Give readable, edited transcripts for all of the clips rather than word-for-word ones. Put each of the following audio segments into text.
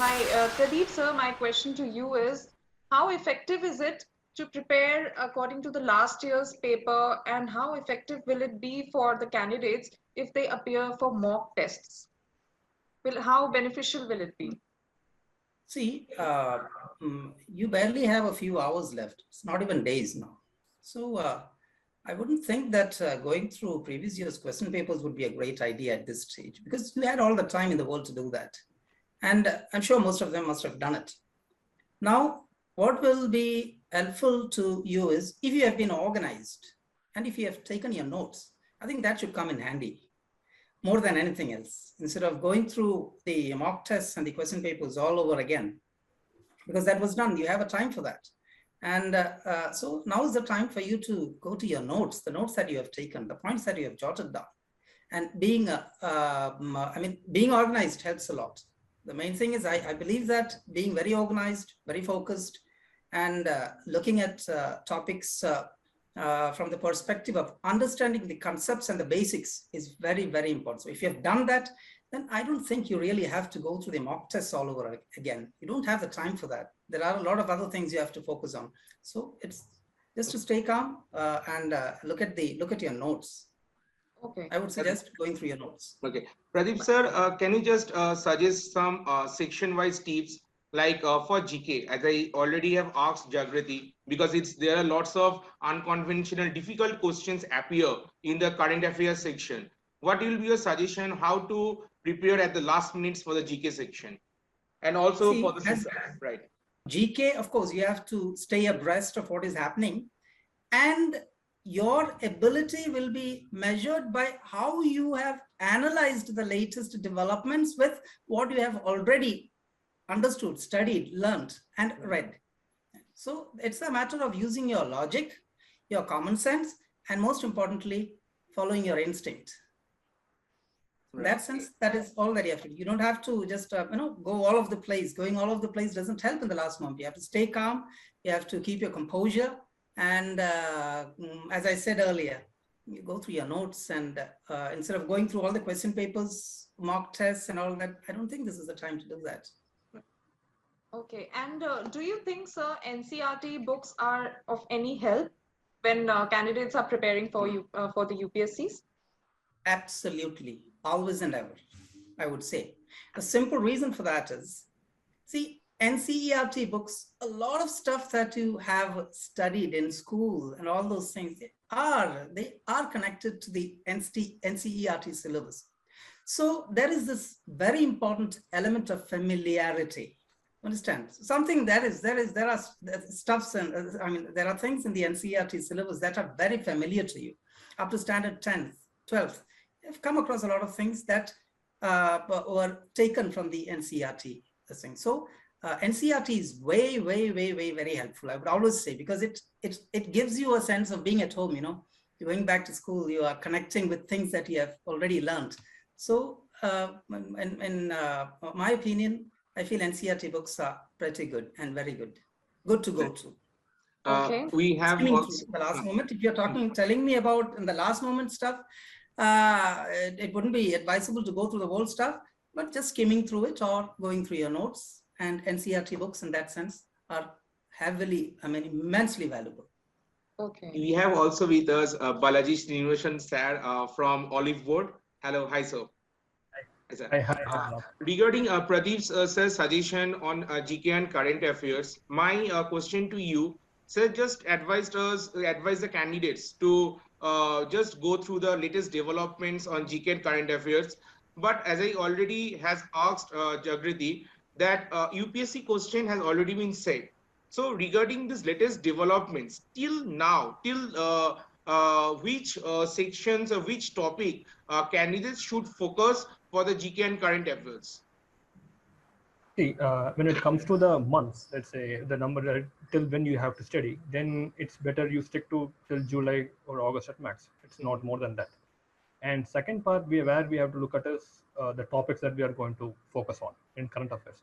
Pradeep sir, my question to you is, how effective is it to prepare according to the last year's paper, and how effective will it be for the candidates if they appear for mock tests? How beneficial will it be? See, you barely have a few hours left. It's not even days now. So I wouldn't think that going through previous year's question papers would be a great idea at this stage, because you had all the time in the world to do that. And I'm sure most of them must have done it. Now, what will be helpful to you is if you have been organized and if you have taken your notes, I think that should come in handy more than anything else, instead of going through the mock tests and the question papers all over again, because that was done. You have a time for that. And so now is the time for you to go to your notes, the notes that you have taken, the points that you have jotted down. And being organized helps a lot. The main thing is I believe that being very organized, very focused, and looking at topics from the perspective of understanding the concepts and the basics is very, very important. So if you have done that, then I don't think you really have to go through the mock tests all over again. You don't have the time for that. There are a lot of other things you have to focus on. So it's just to stay calm and look at your notes. Okay. I would suggest going through your notes. Okay. Pradeep sir, can you just suggest some section-wise tips, like for GK, as I already have asked Jagrati, because there are lots of unconventional, difficult questions appear in the current affairs section. What will be your suggestion how to prepare at the last minutes for the GK section, and also for the right? GK, of course, you have to stay abreast of what is happening, and your ability will be measured by how you have analyzed the latest developments with what you have already understood, studied, learned, and read. So it's a matter of using your logic, your common sense, and most importantly, following your instinct. In that sense, that is all that you have to do. You don't have to just go all over the place. Going all over the place doesn't help in the last moment. You have to stay calm. You have to keep your composure. And as I said earlier, you go through your notes, and instead of going through all the question papers, mock tests and all that, I don't think this is the time to do that. Okay. And do you think, sir, NCERT books are of any help when candidates are preparing for the UPSCs? Absolutely, always and ever, I would say. The simple reason for that is, see, NCERT books, a lot of stuff that you have studied in school and all those things, they are connected to the NCERT syllabus. So there is this very important element of familiarity. Understand? Something there are stuffs, and there are things in the NCERT syllabus that are very familiar to you. Up to standard 10th, 12th, you've come across a lot of things that were taken from the NCERT thing. So NCERT is way, very helpful, I would always say, because it gives you a sense of being at home. You're going back to school, you are connecting with things that you have already learned. So in my opinion, I feel NCERT books are pretty good and very good to go to. Okay. We have also, the last moment. If you're telling me about in the last moment stuff, it wouldn't be advisable to go through the whole stuff, but just skimming through it or going through your notes. And NCERT books in that sense are immensely valuable. Okay. We have also with us Balaji Srinivasan sir from Oliveboard. Hello, hi sir. Hi. Regarding Pradeep's sir's suggestion on GK and current affairs, my question to you, sir, just advise the candidates to just go through the latest developments on GK and current affairs. But as I already has asked Jagriti, that UPSC question has already been said. So regarding this latest developments, till now, which sections or which topic candidates should focus for the GK and current affairs? See, when it comes to the months, let's say the number till when you have to study, then it's better you stick to till July or August at max. It's not more than that. And second part, where we have to look at is the topics that we are going to focus on in current affairs.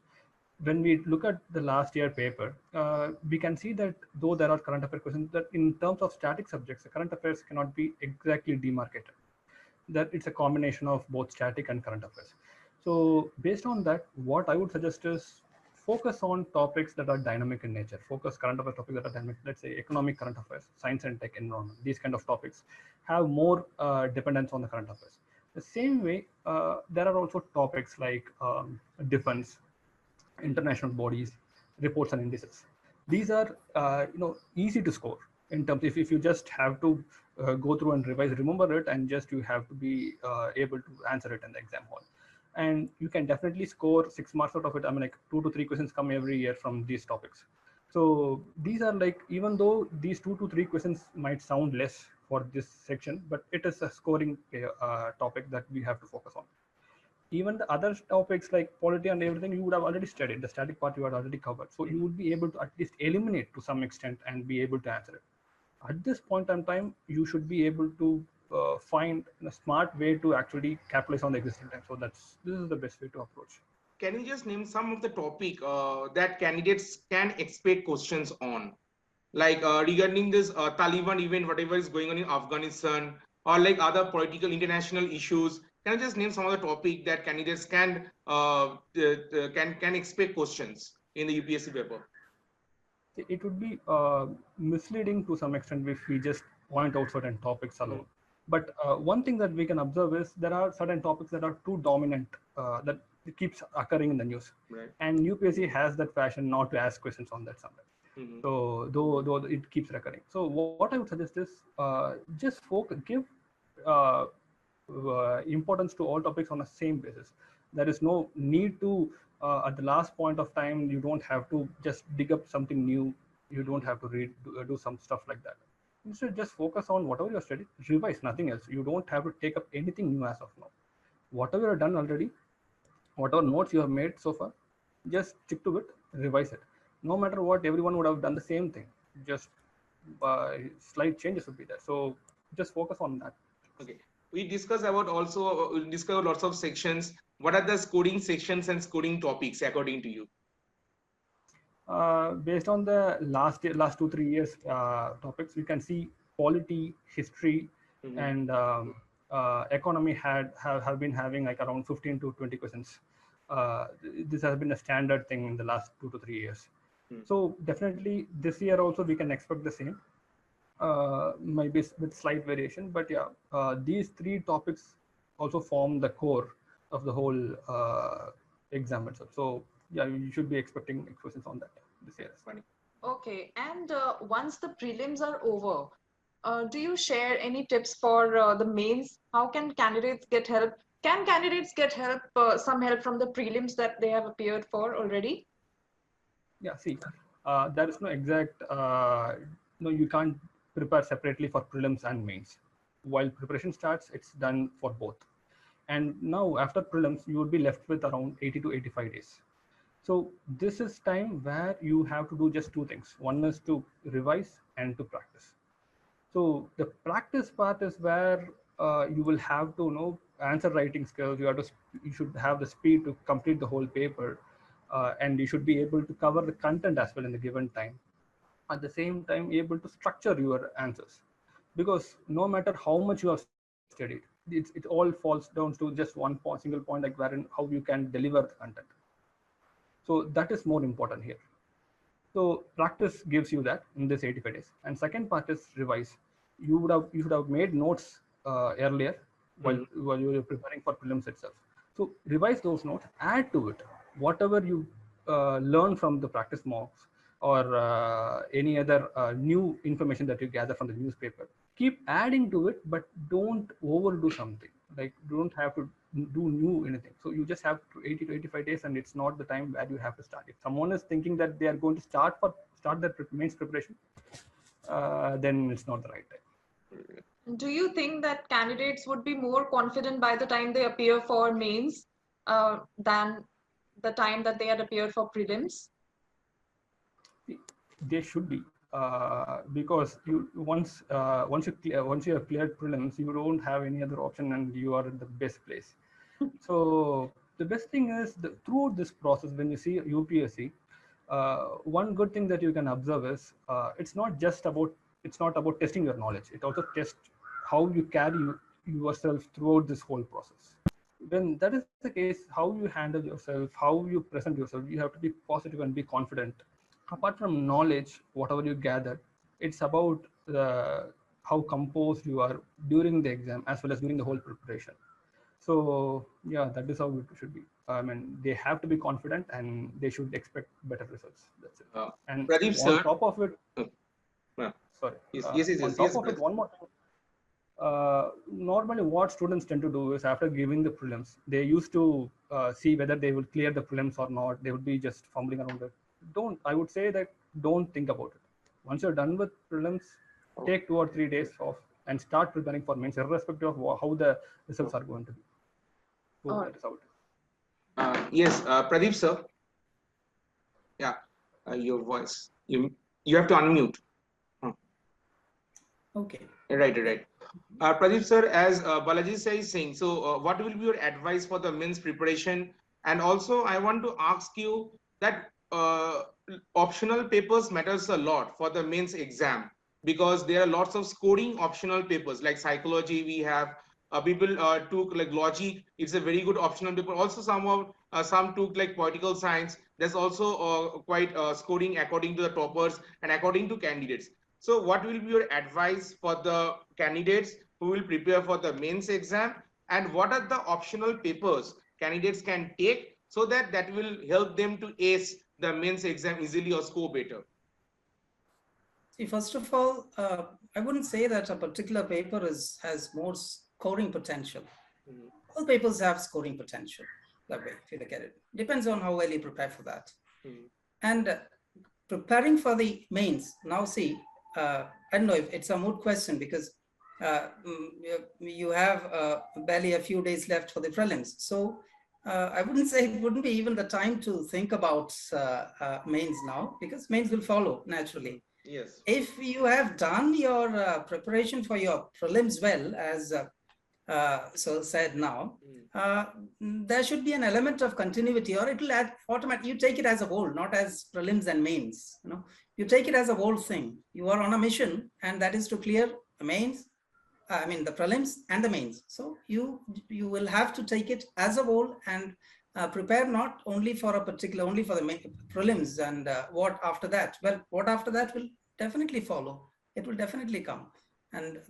When we look at the last year paper, we can see that though there are current affairs questions, that in terms of static subjects, the current affairs cannot be exactly demarcated. That it's a combination of both static and current affairs. So based on that, what I would suggest is focus on topics that are dynamic in nature. Focus current affairs topics that are dynamic. Let's say economic current affairs, science and tech, environment. These kind of topics have more dependence on the current affairs. The same way, there are also topics like defense, international bodies, reports and indices. These are easy to score in terms if you just have to go through and revise, remember it, and just you have to be able to answer it in the exam hall. And you can definitely score 6 marks out of it. I mean, like 2 to 3 questions come every year from these topics. So these are like, even though these 2 to 3 questions might sound less for this section, but it is a scoring topic that we have to focus on. Even the other topics like polity and everything, you would have already studied. The static part you had already covered. So you would be able to at least eliminate to some extent and be able to answer it. At this point in time, you should be able to find a smart way to actually capitalize on the existing time. So this is the best way to approach. Can you just name some of the topic that candidates can expect questions on? Like regarding this Taliban event, whatever is going on in Afghanistan, or like other political international issues. Can you just name some of the topic that candidates can expect questions in the UPSC paper? It would be misleading to some extent if we just point out certain topics alone. But one thing that we can observe is there are certain topics that are too dominant that it keeps occurring in the news. Right. And UPSC has that fashion not to ask questions on that sometimes. So though it keeps recurring. So what I would suggest is just give importance to all topics on the same basis. There is no need to at the last point of time, you don't have to just dig up something new. You don't have to do some stuff like that. Instead, just focus on whatever you studied, revise, nothing else. You don't have to take up anything new as of now. Whatever you have done already, whatever notes you have made so far, just stick to it, revise it. No matter what, everyone would have done the same thing. Just slight changes would be there. So just focus on that. Okay. We discuss about lots of sections. What are the scoring sections and scoring topics according to you? Based on the last 2-3 years topics, we can see polity, history, and economy have been having like around 15 to 20 questions. This has been a standard thing in the last 2 to 3 years. So definitely this year also we can expect the same, maybe with slight variation. But yeah, these 3 topics also form the core of the whole exam itself. So yeah, you should be expecting questions on that this year. Funny. Okay, and once the prelims are over, do you share any tips for the mains? How can candidates get help? Can candidates get help, some help from the prelims that they have appeared for already? Yeah, see, there is no exact, no, you can't prepare separately for prelims and mains. While preparation starts, it's done for both. And now after prelims, you would be left with around 80 to 85 days. So this is time where you have to do just 2 things. One is to revise and to practice. So the practice part is where you will have to answer writing skills. You should have the speed to complete the whole paper, and you should be able to cover the content as well in the given time. At the same time, able to structure your answers, because no matter how much you have studied, it all falls down to just one single point, like wherein how you can deliver the content. So that is more important here. So practice gives you that in this 85 days. And second part is revise. You should have made notes earlier while you were preparing for prelims itself. So revise those notes, add to it whatever you learn from the practice mocks or any other new information that you gather from the newspaper. Keep adding to it, but don't overdo something. Like don't have to do new anything. So you just have to 80 to 85 days, and it's not the time where you have to start. If someone is thinking that they are going to start their mains preparation, then it's not the right time. Do you think that candidates would be more confident by the time they appear for mains than the time that they had appeared for prelims? They should be, because once you have cleared prelims, you don't have any other option, and you are in the best place. So the best thing is throughout this process, when you see UPSC, one good thing that you can observe is it's not about testing your knowledge. It also tests how you carry yourself throughout this whole process. when that is the case, how you handle yourself, how you present yourself, you have to be positive and be confident. Apart from knowledge, whatever you gather, it's about how composed you are during the exam as well as during the whole preparation. So yeah, that is how it should be. I mean, they have to be confident and they should expect better results. That's it. And Pradeep on sir. top of it, Uh, sorry, on yes, top of it, one more thing. Normally what students tend to do is after giving the prelims, they used to see whether they will clear the prelims or not. They would be just fumbling around it. I would say that don't think about it. Once you're done with prelims, take 2 or 3 days off and start preparing for mains, irrespective of how the results are going to be. So that is how it is. Yes, Pradeep sir. Yeah, your voice. You have to unmute. Okay. Right. Pradeep sir, as Balaji sir is saying, so what will be your advice for the men's preparation? And also, I want to ask you that optional papers matters a lot for the men's exam, because there are lots of scoring optional papers like psychology. We have people took like logic. It's a very good optional paper. Also, some took like political science. There's also quite scoring according to the toppers and according to candidates. So what will be your advice for the candidates who will prepare for the mains exam, and what are the optional papers candidates can take so that that will help them to ace the mains exam easily or score better? See, first of all, I wouldn't say that a particular paper has more scoring potential. All papers have scoring potential that way, if you look at it. Depends on how well you prepare for that. And preparing for the mains, now see, I don't know if it's a moot question, because you have barely a few days left for the prelims. So I wouldn't say it wouldn't be even the time to think about mains now, because mains will follow naturally. Yes. If you have done your preparation for your prelims well, as so said now, there should be an element of continuity, or it will add automatically. You take it as a whole, not as prelims and mains. You know, you take it as a whole thing. You are on a mission, and that is to clear the mains. I mean the prelims and the mains. So you will have to take it as a whole and prepare not only for a particular, only for the prelims and what after that. Well, what after that will definitely follow. It will definitely come. And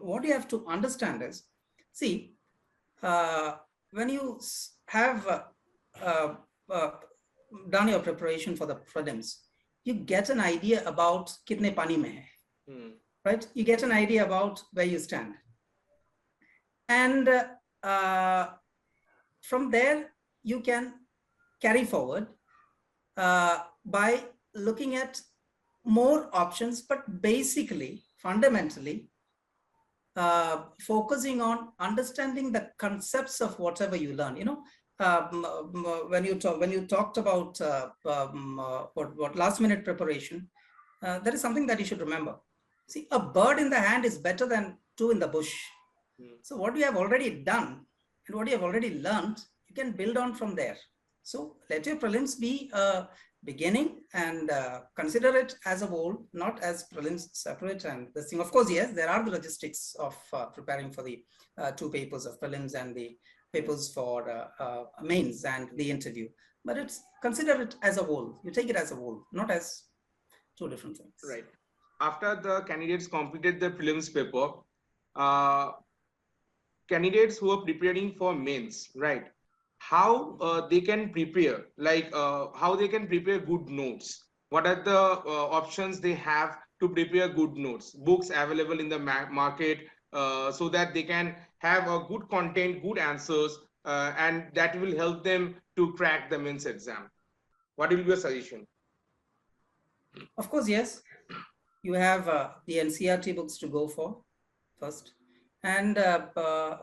what you have to understand is, see, when you have done your preparation for the prelims, you get an idea about kitne pani mein hai, right? You get an idea about where you stand. And from there, you can carry forward by looking at more options, but basically, fundamentally, focusing on understanding the concepts of whatever you learn. You know, when you talked about what last minute preparation, there is something that you should remember. See, a bird in the hand is better than two in the bush. So what you have already done and what you have already learned, you can build on from there. So let your prelims be a beginning, and consider it as a whole, not as prelims separate. And this thing, of course, yes, there are the logistics of preparing for the 2 papers of prelims and the papers for mains and the interview. But it's consider it as a whole. You take it as a whole, not as 2 different things. Right. After the candidates completed the prelims paper, candidates who are preparing for mains, right? How they can prepare, like how they can prepare good notes? What are the options they have to prepare good notes? Books available in the market, so that they can have a good content, good answers, and that will help them to crack the mains exam. What will be your suggestion? Of course, yes. You have the NCERT books to go for first. And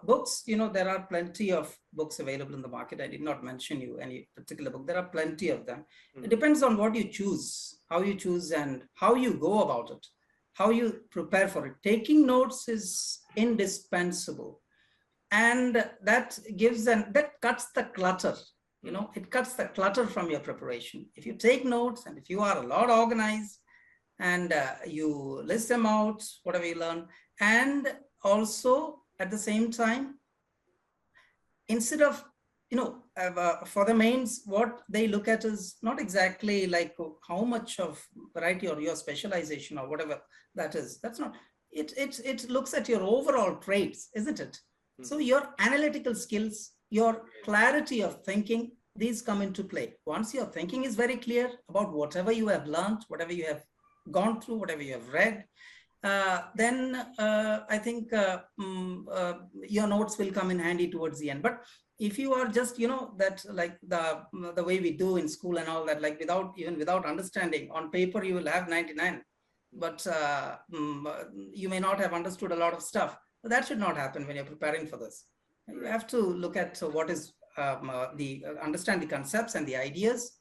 books, you know, there are plenty of books available in the market. I did not mention you any particular book. There are plenty of them. It depends on what you choose, how you choose, and how you go about it, how you prepare for it. Taking notes is indispensable. And that cuts the clutter. You know, it cuts the clutter from your preparation. If you take notes and if you are a lot organized and you list them out, whatever you learn, and also at the same time instead of, for the mains, what they look at is not exactly like how much of variety or your specialization or whatever that is. That's not, it looks at your overall traits, isn't it? So your analytical skills, your clarity of thinking, these come into play. Once your thinking is very clear about whatever you have learned, whatever you have gone through, whatever you have read, then I think your notes will come in handy towards the end. But if you are just, that like the way we do in school and all that, like without understanding, on paper you will have 99, but you may not have understood a lot of stuff. But that should not happen when you're preparing for this. You have to look at what is understand the concepts and the ideas.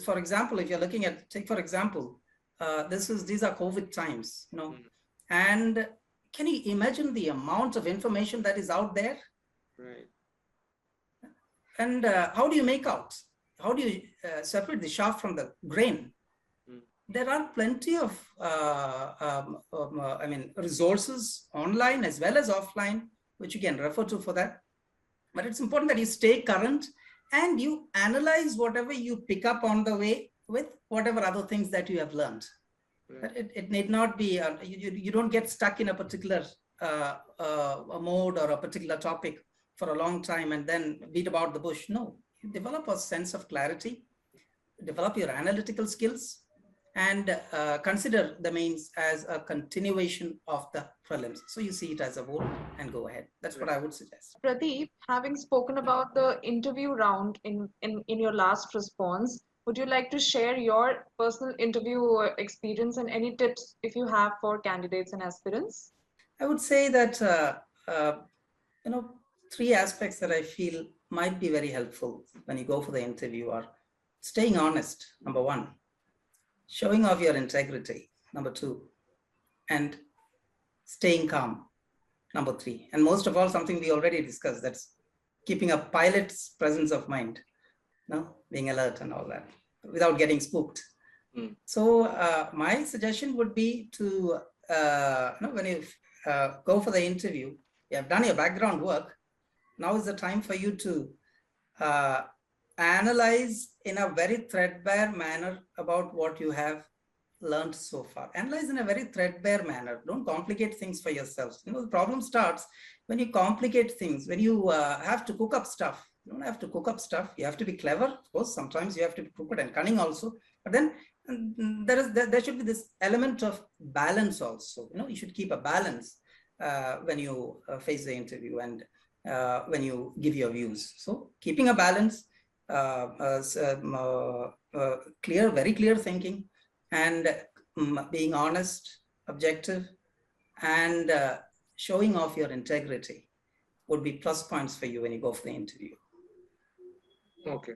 For example, if you're looking at, take for example, these are COVID times, and can you imagine the amount of information that is out there? Right. And how do you make out? How do you separate the chaff from the grain? There are plenty of, resources online as well as offline, which you can refer to for that. But it's important that you stay current and you analyze whatever you pick up on the way with whatever other things that you have learned. But it need not be, you don't get stuck in a particular mode or a particular topic for a long time and then beat about the bush. No, you develop a sense of clarity, develop your analytical skills, and consider the mains as a continuation of the prelims. So you see it as a whole and go ahead. That's what I would suggest. Pradeep, having spoken about the interview round in your last response, would you like to share your personal interview experience and any tips if you have for candidates and aspirants? I would say that, three aspects that I feel might be very helpful when you go for the interview are staying honest, number one, showing off your integrity, number two, and staying calm, number three. And most of all, something we already discussed, that's keeping a pilot's presence of mind, being alert and all that, without getting spooked. So my suggestion would be to, when you go for the interview, you have done your background work, now is the time for you to analyze in a very threadbare manner about what you have learned so far. Analyze in a very threadbare manner. Don't complicate things for yourselves. The problem starts when you complicate things, when you have to cook up stuff. You don't have to cook up stuff. You have to be clever. Of course, sometimes you have to be crooked and cunning also. But then there should be this element of balance also. You should keep a balance when you face the interview and when you give your views. So keeping a balance, very clear thinking, and being honest, objective, and showing off your integrity would be plus points for you when you go for the interview. Okay.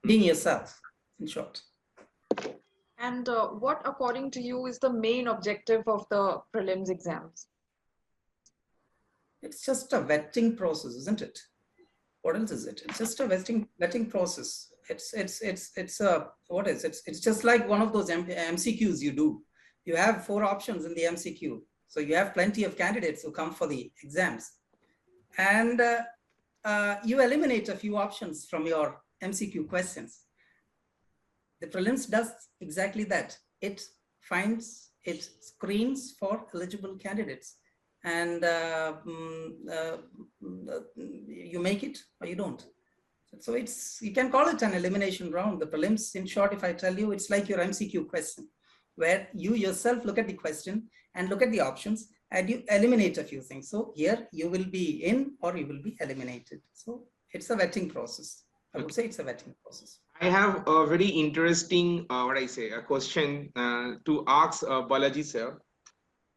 Being yourself, in short. And what, according to you, is the main objective of the prelims exams? It's just a vetting process, isn't it? What else is it? It's just a vetting process. It's just like one of those MCQs you do. You have 4 options in the MCQ. So you have plenty of candidates who come for the exams. And you eliminate a few options from your MCQ questions. The prelims does exactly that. It screens for eligible candidates. And you make it or you don't. So you can call it an elimination round. The prelims, in short, if I tell you, it's like your MCQ question, where you yourself look at the question and look at the options and you eliminate a few things. So here you will be in or you will be eliminated. So it's a vetting process. I would say it's a vetting process. I have a very interesting, a question to ask Balaji sir.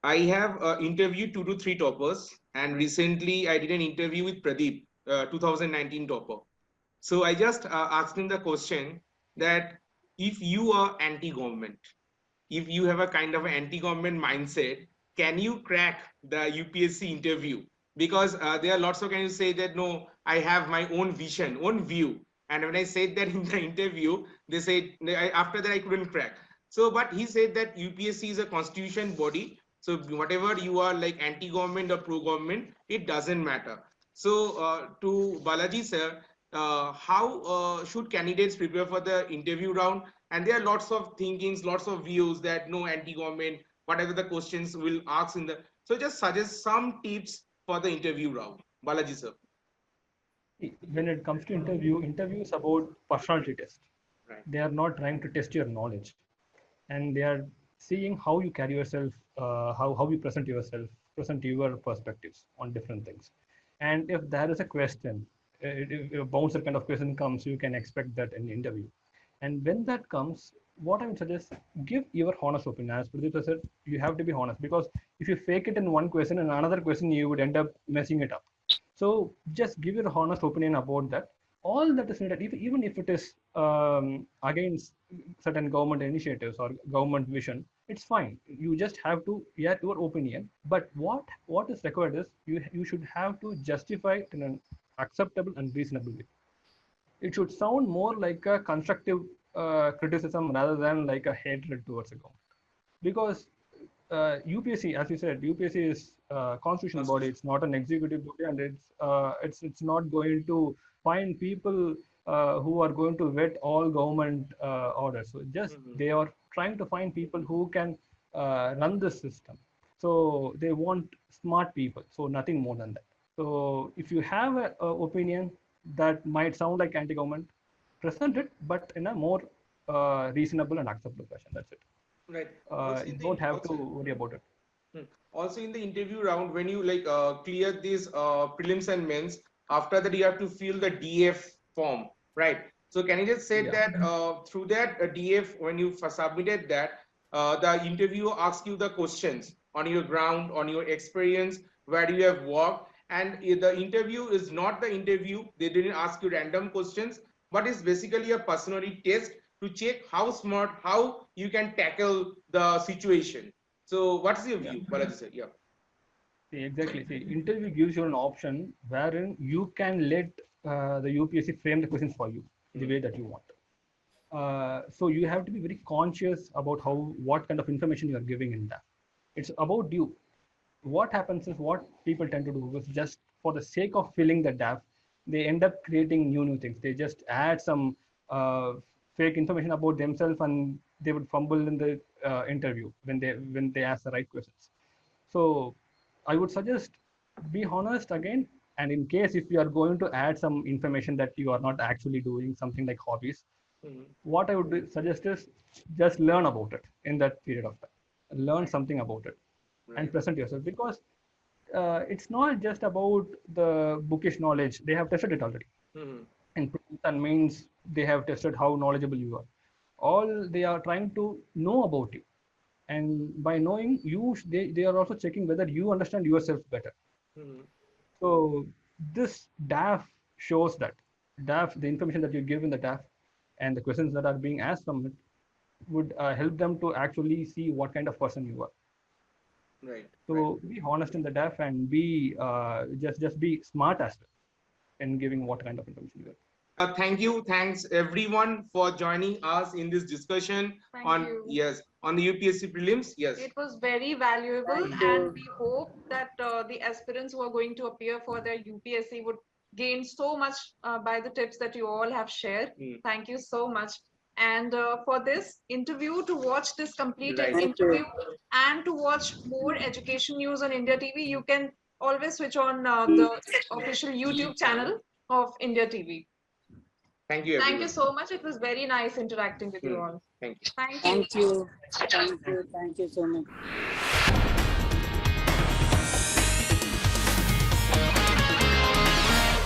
I have interviewed 2 to 3 toppers, and recently I did an interview with Pradeep, 2019 topper. So I just asked him the question that if you are anti-government, if you have a kind of an anti-government mindset, can you crack the UPSC interview? Because there are lots of candidates say that, no, I have my own vision, own view. And when I said that in the interview, they said, after that I couldn't crack. So, but he said that UPSC is a constitution body. So whatever you are like anti-government or pro-government, it doesn't matter. So to Balaji sir, how should candidates prepare for the interview round? And there are lots of thinkings, lots of views that no anti-government, whatever the questions will ask in the. So just suggest some tips for the interview round. Balaji sir. When it comes to interview is about personality test. Right. They are not trying to test your knowledge, and they are seeing how you carry yourself, how you present yourself, present your perspectives on different things. And if there is a question, if a bouncer kind of question comes, you can expect that in the interview. And when that comes, what I would suggest, give your honest opinion. As Pradeep said, you have to be honest, because if you fake it in one question and another question, you would end up messing it up. So just give your honest opinion about that. All that is needed, even if it is against certain government initiatives or government vision, it's fine. You just have to get your opinion. But what is required is you should have to justify it in an acceptable and reasonable way. It should sound more like a constructive criticism rather than like a hatred towards a government. Because UPSC, as you said, UPSC is a constitutional body. It's not an executive body, and it's not going to find people who are going to vet all government orders. So just they are trying to find people who can run the system. So they want smart people. So nothing more than that. So if you have an opinion that might sound like anti-government, present it, but in a more reasonable and acceptable fashion. That's it. Right. You don't have to worry about it. Also in the interview round, when you like clear these prelims and mains, after that you have to fill the DF form, right? So candidates said that through that DF, when you submitted that, the interviewer asks you the questions on your ground, on your experience, where you have worked, and the interview is not the interview. They didn't ask you random questions, but it's basically a personality test to check how smart, how you can tackle the situation. So what's your view, Balaji sir? Yeah. See, exactly. See, interview gives you an option wherein you can let the UPSC frame the questions for you the way that you want. So you have to be very conscious about what kind of information you are giving in that. It's about you. What happens is, what people tend to do is, just for the sake of filling the gap, they end up creating new things. They just add some fake information about themselves, and they would fumble in the interview when they ask the right questions. So I would suggest, be honest again, and in case if you are going to add some information that you are not actually doing, something like hobbies, what I would suggest is just learn about it in that period of time. Learn something about it and present yourself, because it's not just about the bookish knowledge. They have tested it already. And that means they have tested how knowledgeable you are. All they are trying to know about you, and by knowing you, they are also checking whether you understand yourself better. So this DAF shows that the information that you give in the DAF and the questions that are being asked from it would help them to actually see what kind of person you are. Right. So be honest in the DAF, and be just be smart as well in giving what kind of information you are. Thanks everyone for joining us in this discussion on the UPSC prelims. Yes, it was very valuable, and we hope that the aspirants who are going to appear for their UPSC would gain so much by the tips that you all have shared. Thank you so much. And for this interview, to watch this completed interview and to watch more education news on IndiaTV, you can always switch on the official YouTube channel of IndiaTV. Thank you, everyone. Thank you so much. It was very nice interacting with you all. Thank you. Thank you. Thank you. Thank you. Thank you so much.